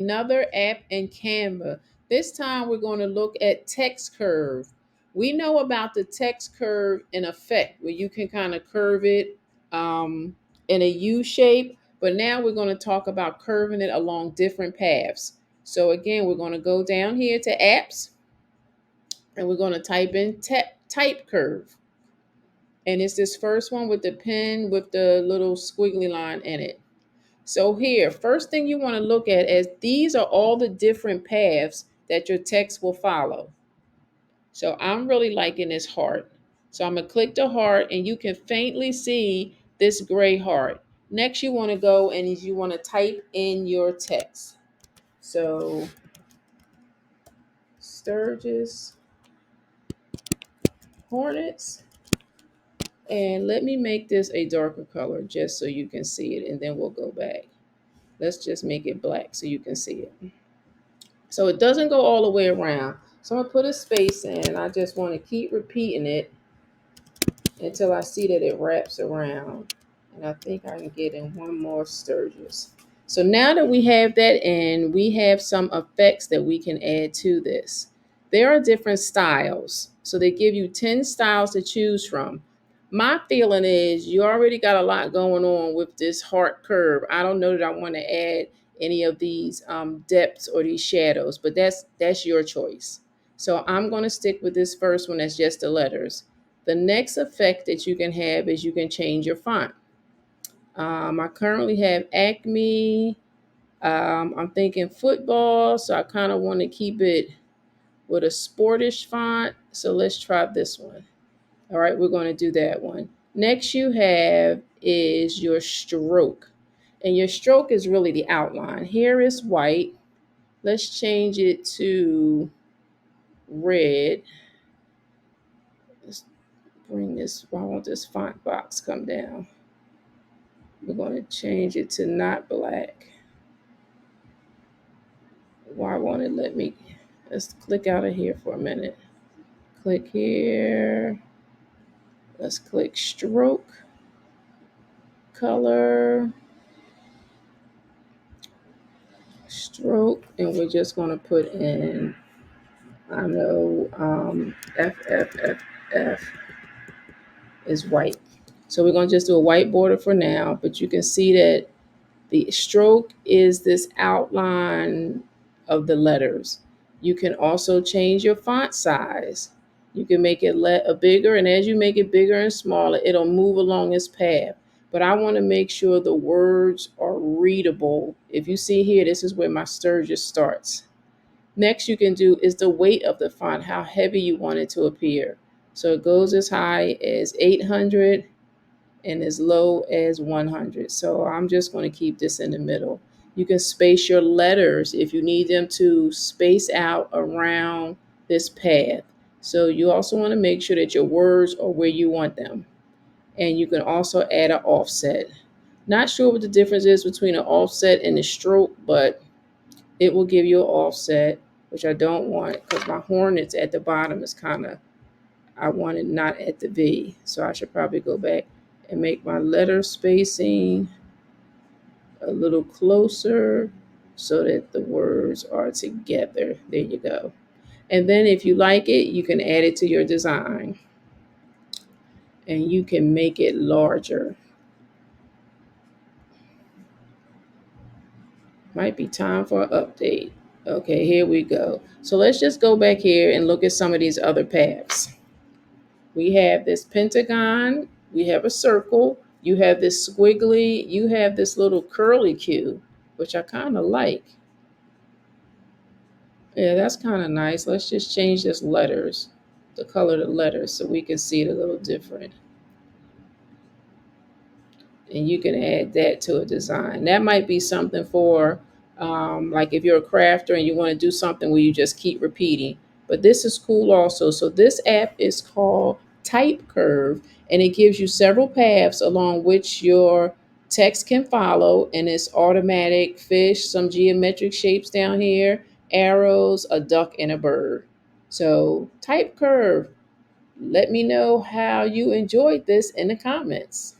Another app in Canva. This time we're going to look at text curve. We know about the text curve in effect, where you can kind of curve it in a U shape, but now we're going to talk about curving it along different paths. So again, we're going to go down here to apps and we're going to type in type curve. And it's this first one with the pen with the little squiggly line in it. So here, first thing you want to look at is these are all the different paths that your text will follow. So I'm really liking this heart. So I'm going to click the heart and you can faintly see this gray heart. Next, you want to go and you want to type in your text. So Sturgis Hornets. And let me make this a darker color just so you can see it, and then we'll go back. Let's just make it black so you can see it. So it doesn't go all the way around. So I'm gonna put a space in. I just want to keep repeating it until I see that it wraps around. And I think I can get in one more Sturgis. So now that we have that in, we have some effects that we can add to this. There are different styles. So they give you 10 styles to choose from. My feeling is you already got a lot going on with this heart curve. I don't know that I want to add any of these depths or these shadows, but that's your choice. So I'm going to stick with this first one that's just the letters. The next effect that you can have is you can change your font. I currently have Acme. I'm thinking football, so I kind of want to keep it with a sportish font. So let's try this one. All right, we're going to do that one. Next you have is your stroke. And your stroke is really the outline. Here is white. Let's change it to red. Let's bring this, I want this font box come down. We're going to change it to not black. Why won't it let me? Let's click out of here for a minute. Click here. Let's click stroke, color, stroke, and we're just going to put in, I know, F is white. So we're going to just do a white border for now, but you can see that the stroke is this outline of the letters. You can also change your font size. You can make it a bigger, and as you make it bigger and smaller, it'll move along its path. But I want to make sure the words are readable. If you see here, this is where my Sturgis starts. Next, you can do is the weight of the font, how heavy you want it to appear. So it goes as high as 800 and as low as 100. So I'm just going to keep this in the middle. You can space your letters if you need them to space out around this path. So you also want to make sure that your words are where you want them. And you can also add an offset. Not sure what the difference is between an offset and a stroke, but it will give you an offset, which I don't want because my hornets at the bottom is kind of, I want it not at the V. So I should probably go back and make my letter spacing a little closer so that the words are together. There you go. And then if you like it, you can add it to your design and you can make it larger. Might be time for an update. Okay, here we go. So let's just go back here and look at some of these other paths. We have this pentagon, we have a circle, you have this squiggly, you have this little curly Q, which I kind of like. Yeah, that's kind of nice. Let's just change this letters, the color of the letters, so we can see it a little different. And you can add that to a design. That might be something for, like if you're a crafter and you want to do something where you just keep repeating. But this is cool also. So this app is called Type Curve, and it gives you several paths along which your text can follow, and it's automatic fish, some geometric shapes down here, arrows, a duck, and a bird. So Type Curve. Let me know how you enjoyed this in the comments.